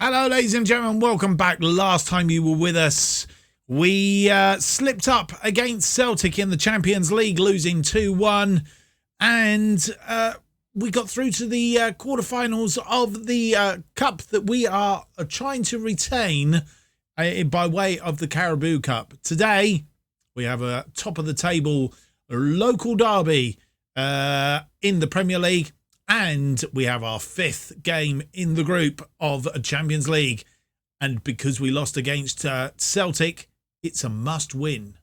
Hello, ladies and gentlemen. Welcome back. Last time you were with us, we slipped up against Celtic in the Champions League, losing 2-1. And we got through to the quarterfinals of the cup that we are trying to retain by way of the Carabao Cup. Today, we have a top-of-the-table local derby in the Premier League. And we have our fifth game in the group of Champions League. And because we lost against Celtic, it's a must win.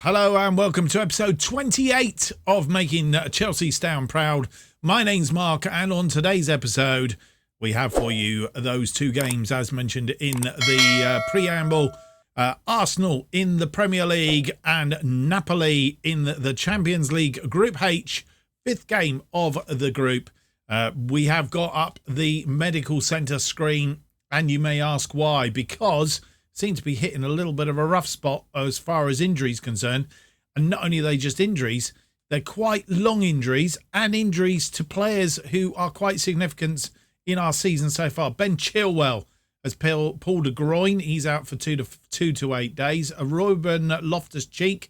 Hello and welcome to episode 28 of Making Chelsea Stand Proud. My name's Mark, and on today's episode we have for you those two games as mentioned in the preamble. Arsenal in the Premier League and Napoli in the Champions League Group H, fifth game of the group. We have got up the medical centre screen, and you may ask why. Because seem to be hitting a little bit of a rough spot as far as injuries concerned. And not only are they just injuries, they're quite long injuries and injuries to players who are quite significant in our season so far. Ben Chilwell has pulled a groin. He's out for 2 to 8 days. Ruben Loftus-Cheek,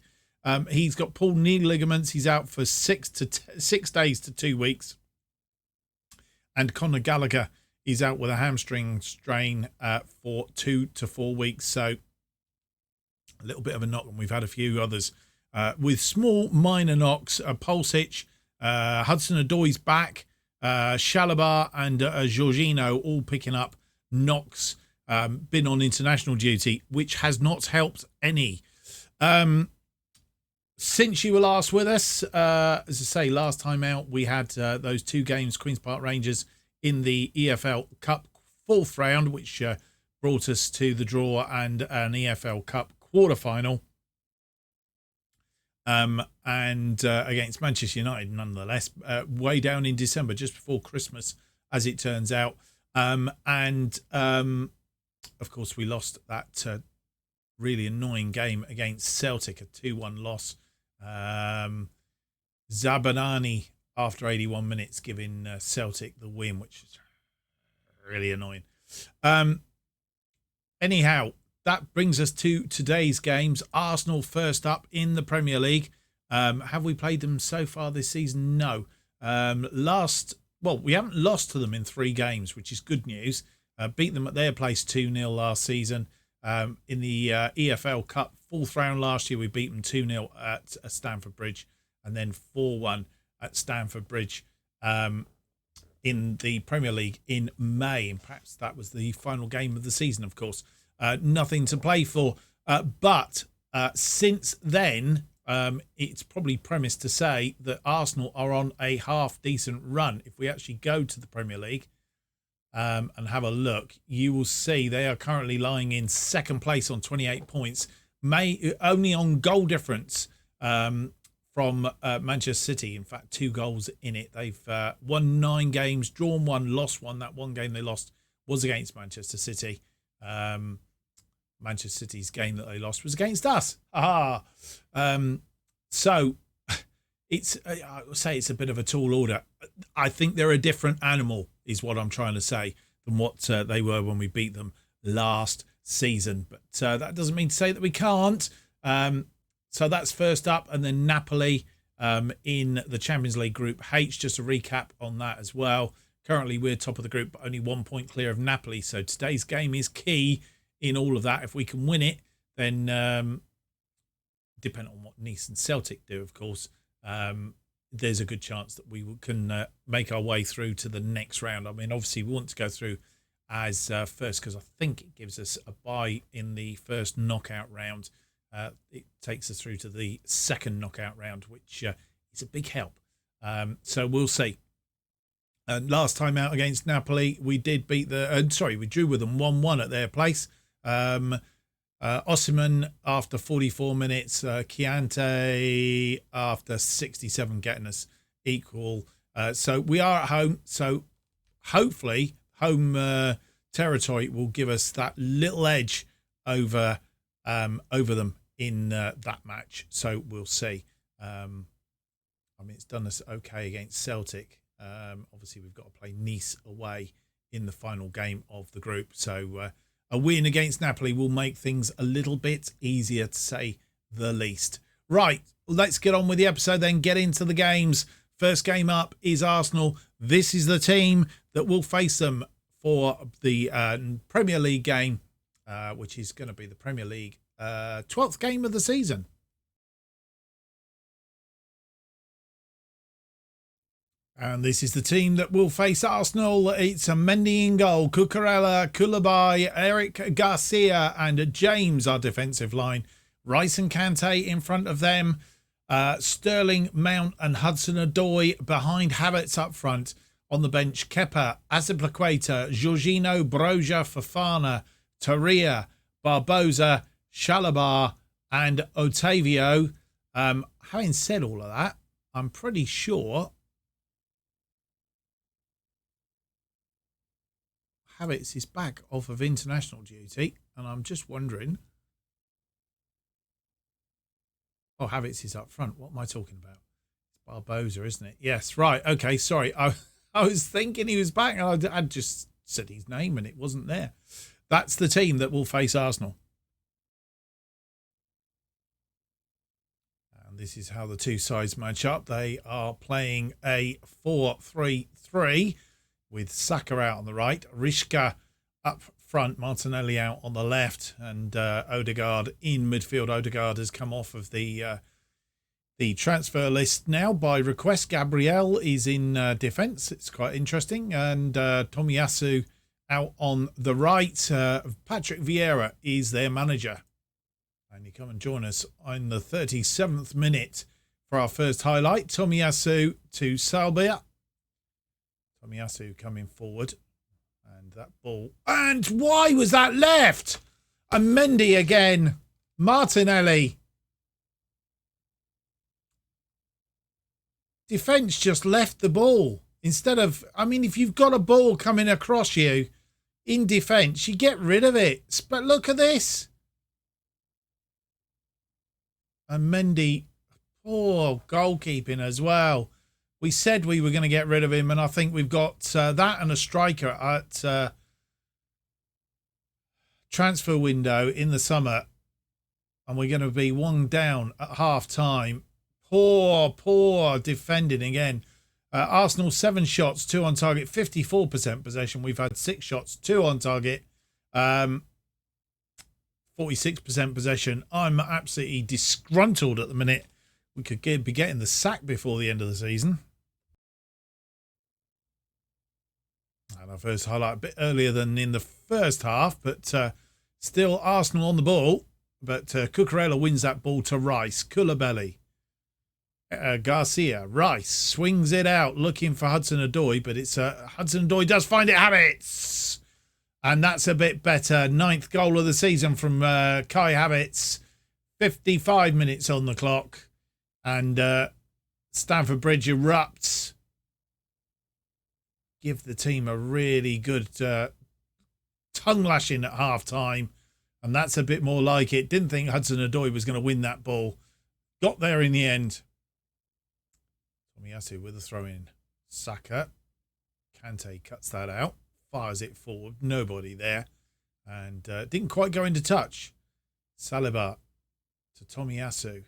he's got pulled knee ligaments. He's out for 6 days to 2 weeks. And Conor Gallagher, he's out with a hamstring strain for 2 to 4 weeks. So a little bit of a knock, and we've had a few others with small minor knocks. Pulisic, Hudson-Odoi's back, Chalobah and Jorginho all picking up knocks, been on international duty, which has not helped any. Since you were last with us, as I say, last time out, we had those two games, Queen's Park Rangers in the EFL Cup fourth round, which brought us to the draw and an EFL Cup quarter-final. And against Manchester United, nonetheless, way down in December, just before Christmas, as it turns out. Of course, we lost that really annoying game against Celtic, a 2-1 loss. Zabanani, after 81 minutes, giving Celtic the win, which is really annoying. Anyhow, that brings us to today's games. Arsenal first up in the Premier League. Have we played them so far this season? No. We haven't lost to them in 3 games, which is good news. Beat them at their place 2-0 last season. In the EFL Cup fourth round last year, we beat them 2-0 at Stamford Bridge, and then 4-1 at Stamford Bridge in the Premier League in May. And perhaps that was the final game of the season, of course. Nothing to play for. But since then, it's probably premise to say that Arsenal are on a half-decent run. If we actually go to the Premier League and have a look, you will see they are currently lying in second place on 28 points, only on goal difference from Manchester City. In fact, 2 goals in it. They've won 9 games, drawn 1, lost 1. That one game they lost was against Manchester City. Manchester City's game that they lost was against us. So it's I would say it's a bit of a tall order. I think they're a different animal, is what I'm trying to say, than what they were when we beat them last season. But that doesn't mean to say that we can't. So that's first up, and then Napoli in the Champions League Group H. Just a recap on that as well. Currently, we're top of the group, but only 1 point clear of Napoli. So today's game is key in all of that. If we can win it, then depending on what Nice and Celtic do, of course, there's a good chance that we can make our way through to the next round. I mean, obviously, we want to go through as first, because I think it gives us a bye in the first knockout round. It takes us through to the second knockout round, which is a big help. So we'll see. Last time out against Napoli, we did beat we drew with them 1-1 at their place. Osimhen after 44 minutes, Chiante after 67 getting us equal. So we are at home. So hopefully home territory will give us that little edge over them in that match. So we'll see. I mean, it's done us okay against Celtic. Obviously, we've got to play Nice away in the final game of the group. So a win against Napoli will make things a little bit easier, to say the least. Right, let's get on with the episode then, get into the games. First game up is Arsenal. This is the team that will face them for the Premier League game, which is going to be the Premier League 12th game of the season. And this is the team that will face Arsenal. It's a Mendy in goal, Cucurella, Koulibaly, Eric Garcia and James, our defensive line. Rice and Kante in front of them. Sterling, Mount and Hudson-Odoi behind Havertz up front. On the bench, Kepa, Azpilicueta, Jorginho, Broja, Fofana, Torreira, Barbosa, Chalobah and Otavio. Having said all of that, I'm pretty sure Havertz is back off of international duty, and I'm just wondering. Oh, Havertz is up front. What am I talking about? It's Barbosa, isn't it? Yes, right. Okay, sorry. I was thinking he was back, and I just said his name, and it wasn't there. That's the team that will face Arsenal. And this is how the two sides match up. They are playing a 4-3-3. With Saka out on the right, Rishka up front, Martinelli out on the left, and Odegaard in midfield. Odegaard has come off of the transfer list now by request. Gabriel is in defence. It's quite interesting. And Tomiyasu out on the right. Patrick Vieira is their manager. And you come and join us in the 37th minute for our first highlight. Tomiyasu to Salbia. Tomiyasu coming forward, and that ball. And why was that left? And Mendy again. Martinelli. Defence just left the ball. Instead of, I mean, if you've got a ball coming across you in defence, you get rid of it. But look at this. And Mendy, poor goalkeeping as well. We said we were going to get rid of him, and I think we've got that and a striker at transfer window in the summer, and we're going to be one down at half-time. Poor defending again. Arsenal 7 shots, 2 on target, 54% possession. We've had 6 shots, 2 on target, 46% possession. I'm absolutely disgruntled at the minute. We could be getting the sack before the end of the season. And our first highlight a bit earlier than in the first half, but still Arsenal on the ball. But Cucurella wins that ball to Rice. Koulibaly, Garcia, Rice swings it out, looking for Hudson-Odoi, but it's Hudson-Odoi does find it. Havertz, and that's a bit better. 9th goal of the season from Kai Havertz. 55 minutes on the clock, and Stamford Bridge erupts. Give the team a really good tongue lashing at half time, and that's a bit more like it. Didn't think Hudson-Odoi was going to win that ball. Got there in the end. Tomiyasu with a throw in. Saka. Kante cuts that out. Fires it forward. Nobody there. And didn't quite go into touch. Saliba to Tomiyasu.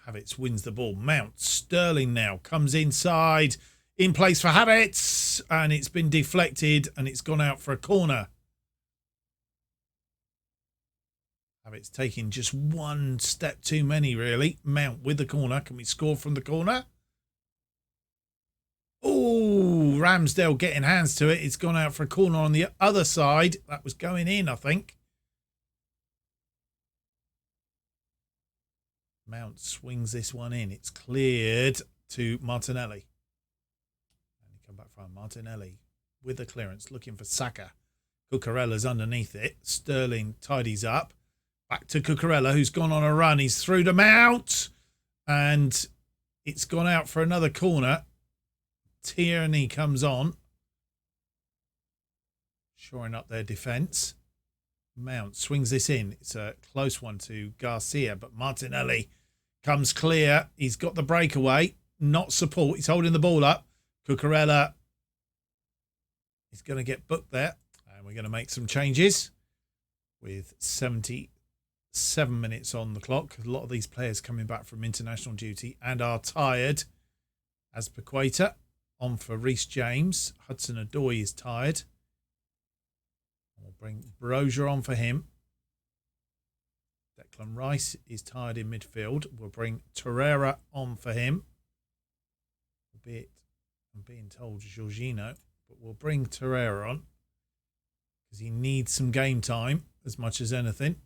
Havertz wins the ball. Mount. Sterling now comes inside. In place for Havertz. And it's been deflected. And it's gone out for a corner. Havertz taking just one step too many, really. Mount with the corner. Can we score from the corner? Oh, Ramsdale getting hands to it. It's gone out for a corner on the other side. That was going in, I think. Mount swings this one in. It's cleared to Martinelli. far. Martinelli with the clearance, looking for Saka. Cucurella's underneath it. Sterling tidies up. Back to Cucurella, who's gone on a run. He's through to Mount. And it's gone out for another corner. Tierney comes on. Shoring up their defence. Mount swings this in. It's a close one to Garcia, but Martinelli comes clear. He's got the breakaway. Not support. He's holding the ball up. Cucurella is going to get booked there. And we're going to make some changes with 77 minutes on the clock. A lot of these players coming back from international duty and are tired. Azpilicueta on for Reece James. Hudson-Odoi is tired. We'll bring Broja on for him. Declan Rice is tired in midfield. We'll bring Torreira on for him. Albeit I'm being told Jorginho, but we'll bring Torreira on because he needs some game time as much as anything.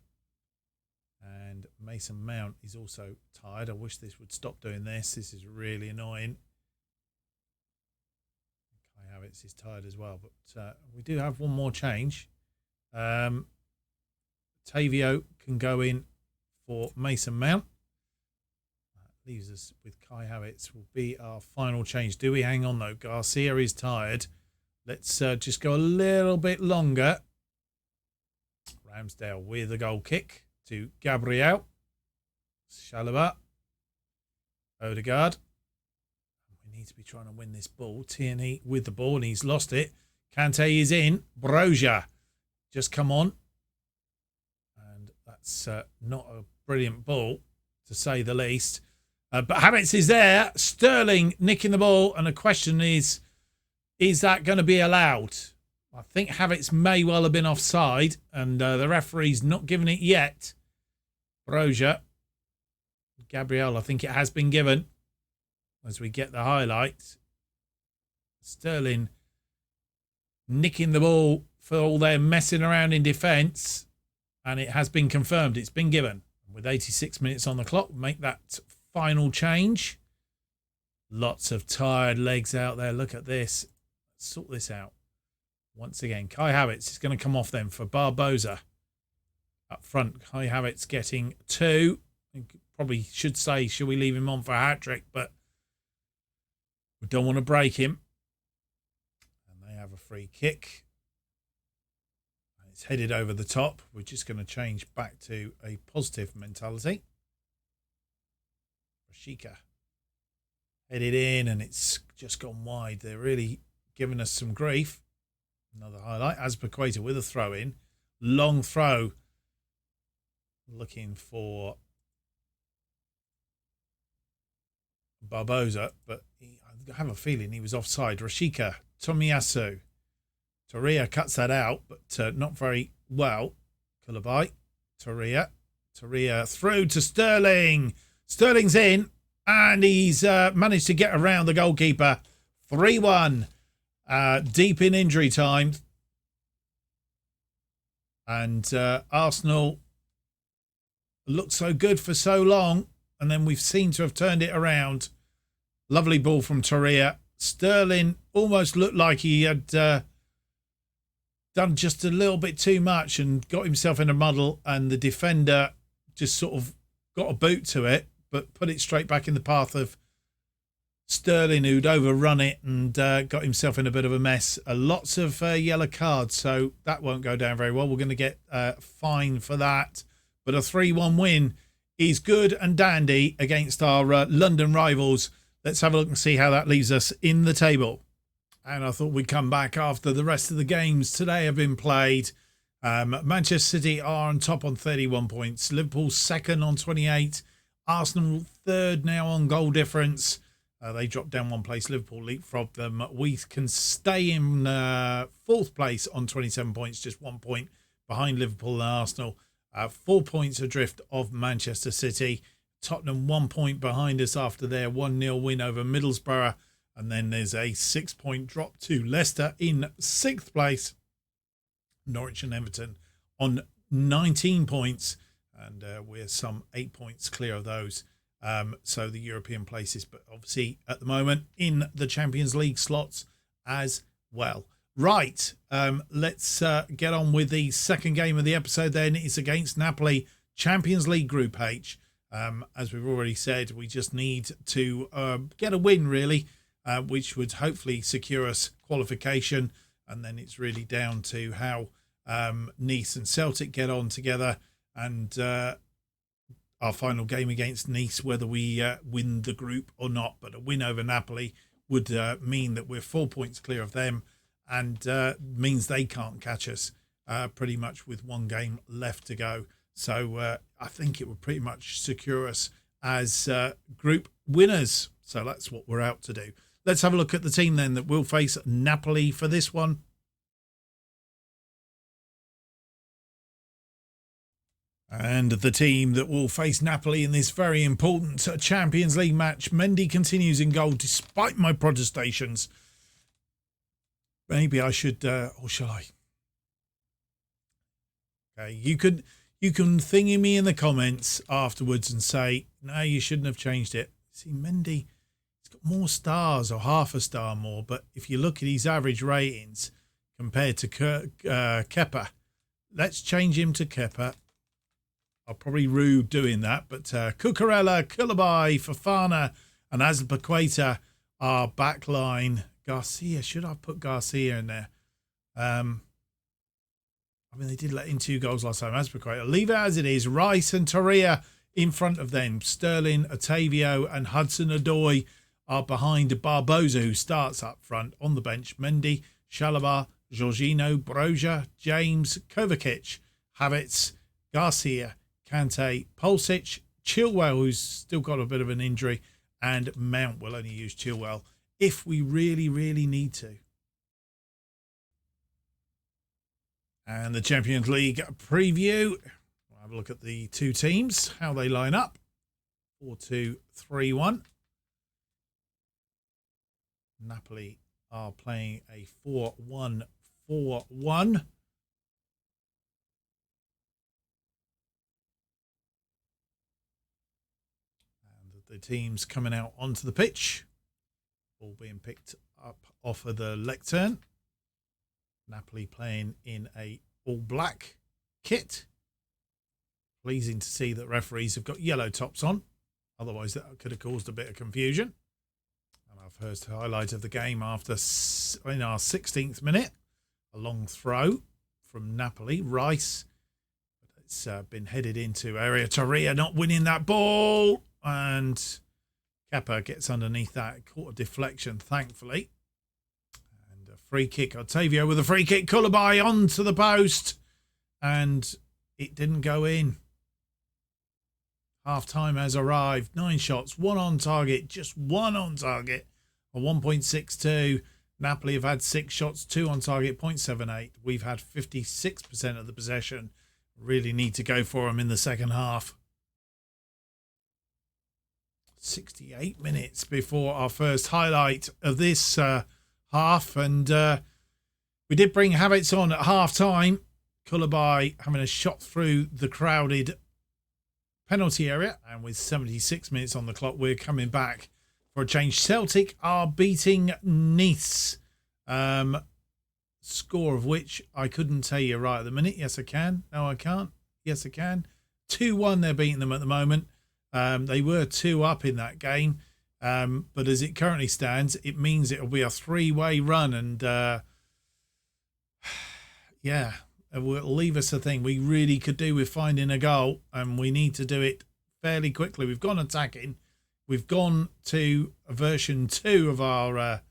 And Mason Mount is also tired. I wish this would stop doing this. This is really annoying. Kai Havertz is tired as well, but we do have one more change. Tavio can go in for Mason Mount. That leaves us with Kai Havertz will be our final change. Do we hang on though? Garcia is tired. Let's just go a little bit longer. Ramsdale with a goal kick to Gabriel. Chalobah. Odegaard. We need to be trying to win this ball. Tierney with the ball and he's lost it. Kante is in. Broja just come on. And that's not a brilliant ball, to say the least. But Havertz is there. Sterling nicking the ball. And the question is that going to be allowed? I think Havertz may well have been offside. And the referee's not given it yet. Broja. Gabriel, I think it has been given. As we get the highlights. Sterling nicking the ball for all their messing around in defence. And it has been confirmed. It's been given. With 86 minutes on the clock, make that final change. Lots of tired legs out there. Look at this. Let's sort this out. Once again, Kai Havertz is going to come off then for Barbosa. Up front, Kai Havertz getting 2. Probably should say, should we leave him on for a hat-trick? But we don't want to break him. And they have a free kick. It's headed over the top. We're just going to change back to a positive mentality. Rashika headed in and it's just gone wide. They're really giving us some grief. Another highlight. Azpilicueta with a throw in. Long throw. Looking for Barbosa, but I have a feeling he was offside. Rashika, Tomiyasu. Torreira cuts that out, but not very well. Koulibaly, Torreira through to Sterling. Sterling's in, and he's managed to get around the goalkeeper. 3-1, deep in injury time. And Arsenal looked so good for so long, and then we've seemed to have turned it around. Lovely ball from Torreira. Sterling almost looked like he had done just a little bit too much and got himself in a muddle, and the defender just sort of got a boot to it, but put it straight back in the path of Sterling, who'd overrun it and got himself in a bit of a mess. Lots of yellow cards, so that won't go down very well. We're going to get fined for that, but a 3-1 win is good and dandy against our London rivals. Let's have a look and see how that leaves us in the table. And I thought we'd come back after the rest of the games today have been played. Manchester City are on top on 31 points. Liverpool second on 28. Arsenal third now on goal difference. They dropped down one place. Liverpool leapfrogged them. We can stay in fourth place on 27 points, just 1 point behind Liverpool and Arsenal. 4 points adrift of Manchester City. Tottenham 1 point behind us after their 1-0 win over Middlesbrough. And then there's a 6-point drop to Leicester in sixth place. Norwich and Everton on 19 points. And we're some 8 points clear of those. So the European places, but obviously at the moment in the Champions League slots as well. Right, let's get on with the second game of the episode then. It's against Napoli, Champions League Group H. As we've already said, we just need to get a win, really, which would hopefully secure us qualification. And then it's really down to how Nice and Celtic get on together, and our final game against Nice, whether we win the group or not. But a win over Napoli would mean that we're 4 points clear of them, and means they can't catch us pretty much with one game left to go. So I think it would pretty much secure us as group winners. So that's what we're out to do. Let's have a look at the team then that will face Napoli for this one. And the team that will face Napoli in this very important Champions League match. Mendy continues in goal despite my protestations. Maybe I should, or shall I? Okay, you can thingy me in the comments afterwards and say, no, you shouldn't have changed it. See, Mendy, he's got more stars, or half a star more. But if you look at his average ratings compared to Kepa, let's change him to Kepa. I'll probably rue doing that, but Cucurella, Koulibaly, Fofana and Azpilicueta are backline. Garcia, should I put Garcia in there? I mean, they did let in 2 goals last time. Azpilicueta, leave it as it is. Rice and Torreira in front of them. Sterling, Otavio and Hudson-Odoi are behind Barbosa, who starts up front. On the bench, Mendy, Chalobah, Jorginho, Broja, James, Kovacic, Havertz, Garcia, Kante, Pulisic, Chilwell, who's still got a bit of an injury, and Mount. Will only use Chilwell if we really, really need to. And the Champions League preview. We'll have a look at the two teams, how they line up. 4-2-3-1. Napoli are playing a 4-1-4-1. The teams coming out onto the pitch, all being picked up off of the lectern. Napoli playing in a all-black kit. Pleasing to see that referees have got yellow tops on. Otherwise, that could have caused a bit of confusion. And our first highlight of the game after in our 16th minute. A long throw from Napoli. Rice. It's been headed into area. Torreira not winning that ball. And Kepa gets underneath that. Caught a deflection, thankfully. And a free kick. Otavio with a free kick. Koulibaly onto the post. And it didn't go in. Half time has arrived. 9 shots. 1 on target. Just 1 on target. A 1.62. Napoli have had 6 shots. 2 on target. 0.78. We've had 56% of the possession. Really need to go for them in the second half. 68 minutes before our first highlight of this half, and we did bring Havertz on at half time. Koulibaly having a shot through the crowded penalty area, and with 76 minutes on the clock, we're coming back for a change. Celtic are beating Nice, score of which I couldn't tell you right at the minute. Yes I can. No I can't. Yes I can. 2-1 they're beating them at the moment. They were 2 up in that game, but as it currently stands, it means it'll be a 3-way run, and yeah, it will leave us a thing. We really could do with finding a goal, and we need to do it fairly quickly. We've gone attacking. We've gone to version 2 of our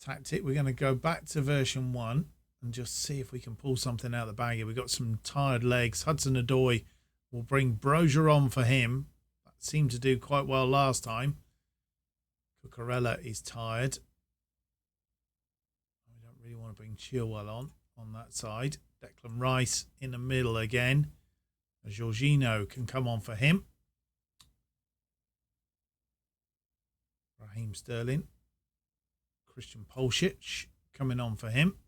tactic. We're going to go back to version 1 and just see if we can pull something out of the bag here. We've got some tired legs. Hudson-Odoi. We'll bring Broja on for him. That seemed to do quite well last time. Cucurella is tired. We don't really want to bring Chilwell on that side. Declan Rice in the middle again. Jorginho can come on for him. Raheem Sterling. Christian Pulisic coming on for him.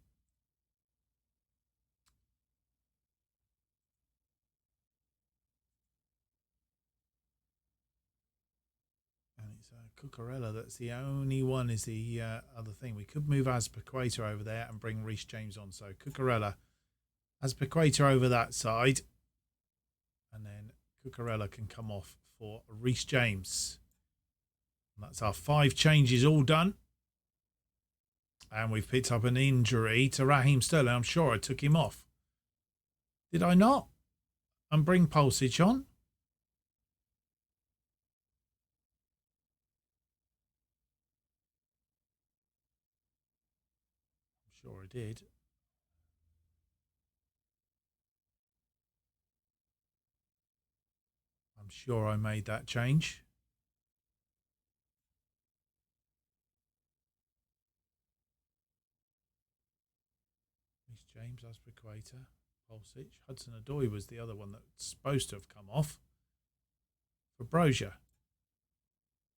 Cucurella. That's the only one is the other thing. We could move Azpilicueta over there and bring Reece James on. So Cucurella, Azpilicueta over that side. And then Cucurella can come off for Reece James. And that's our 5 changes all done. And we've picked up an injury to Raheem Sterling. I'm sure I took him off. Did I not? And bring Pulisic on? I'm sure I did. I'm sure I made that change. James, Azpilicueta, Pulisic. Hudson-Odoi was the other one that's supposed to have come off for Brozier.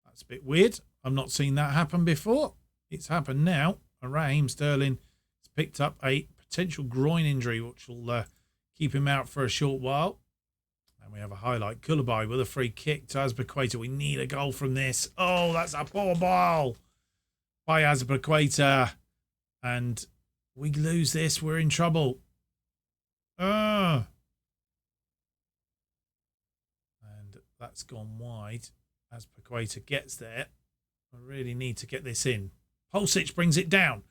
That's a bit weird. I've not seen that happen before. It's happened now. And Raheem Sterling has picked up a potential groin injury, which will keep him out for a short while. And we have a highlight. Koulibaly with a free kick to Azpilicueta. We need a goal from this. Oh, that's a poor ball by Azpilicueta. And we lose this, we're in trouble. And that's gone wide. Azpilicueta gets there. I really need to get this in. Pulisic brings it down.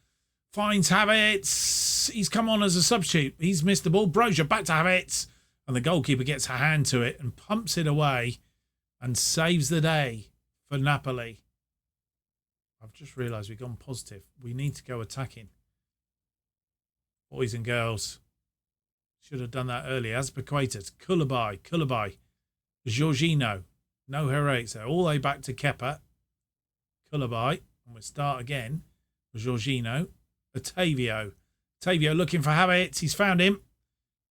Finds Havertz. He's come on as a substitute. He's missed the ball. Brozier back to Havertz. And the goalkeeper gets a hand to it and pumps it away and saves the day for Napoli. I've just realised we've gone positive. We need to go attacking. Boys and girls, should have done that earlier. Azpilicueta, Koulibaly, Jorginho, no heroics there. All the way back to Kepa, Koulibaly, and we'll start again. Jorginho, Otavio looking for Havertz. He's found him,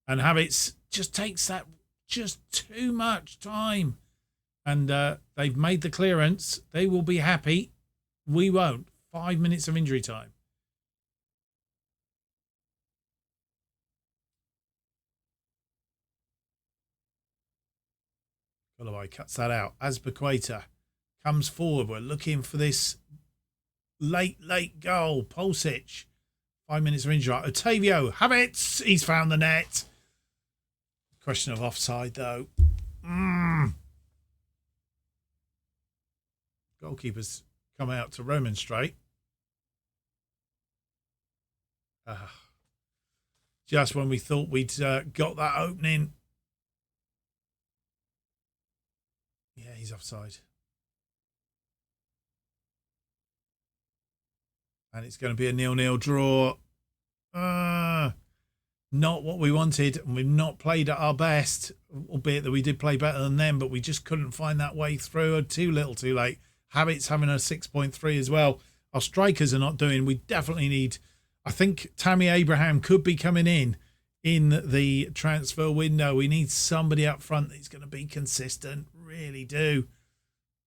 and Havertz just takes that just too much time. And they've made the clearance. They will be happy. We won't. 5 minutes of injury time. Koulibaly cuts that out. Azpilicueta comes forward. We're looking for this late goal. Pulisic. 5 minutes of injury. Otavio. Havertz. He's found the net. Question of offside, though. Goalkeeper's come out to remonstrate. Just when we thought we'd got that opening. Yeah, he's offside. And it's going to be a 0-0 draw. Not what we wanted. And we've not played at our best. Albeit that we did play better than them. But we just couldn't find that way through. Too little, too late. Havertz having a 6.3 as well. Our strikers are not doing. We definitely need... I think Tammy Abraham could be coming in the transfer window. We need somebody up front that's going to be consistent. Really do.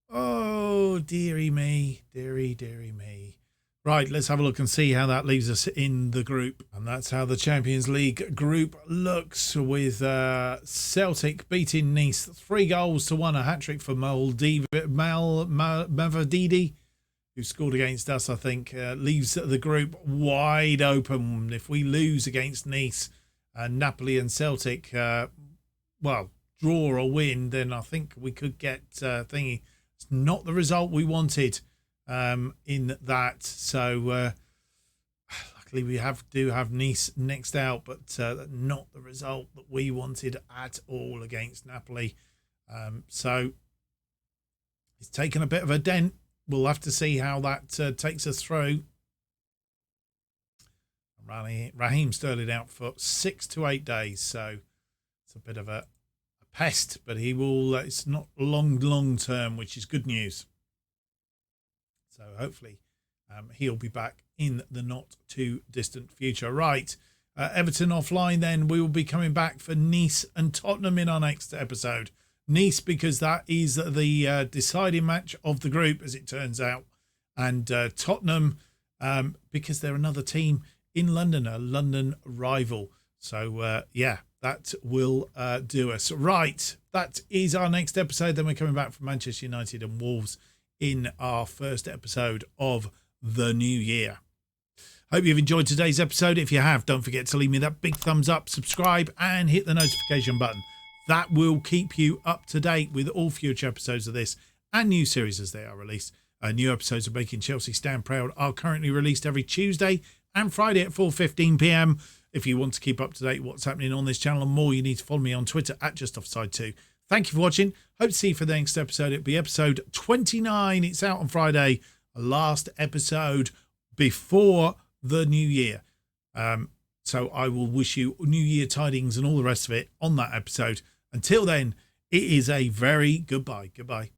Oh, dearie me. Dearie me. Right, let's have a look and see how that leaves us in the group. And that's how the Champions League group looks, with Celtic beating Nice 3-1. A hat-trick for Mavadidi, who scored against us, I think. Leaves the group wide open. If we lose against Nice, Napoli and Celtic, draw or win, then I think we could get thingy. It's not the result we wanted in that. So luckily we do have Nice next out, but not the result that we wanted at all against Napoli. So it's taken a bit of a dent. We'll have to see how that takes us through. Raheem Sterling out for 6 to 8 days, so it's a bit of a pest, but he will. It's not long term, which is good news. So hopefully he'll be back in the not too distant future. Right, Everton offline. Then we will be coming back for Nice and Tottenham in our next episode. Nice, because that is the deciding match of the group, as it turns out, and Tottenham because they're another team in London, a London rival. So that will do us. Right, that is our next episode. Then we're coming back from Manchester United and Wolves in our first episode of the new year. Hope you've enjoyed today's episode. If you have, don't forget to leave me that big thumbs up, subscribe, and hit the notification button. That will keep you up to date with all future episodes of this and new series as they are released. New episodes of Making Chelsea Stand Proud are currently released every Tuesday and Friday at 4:15 p.m. If you want to keep up to date with what's happening on this channel and more, you need to follow me on Twitter at JustOffsideFM. Thank you for watching. Hope to see you for the next episode. It'll be episode 29. It's out on Friday. Last episode before the new year. So I will wish you New Year tidings and all the rest of it on that episode. Until then, it is a very goodbye. Goodbye.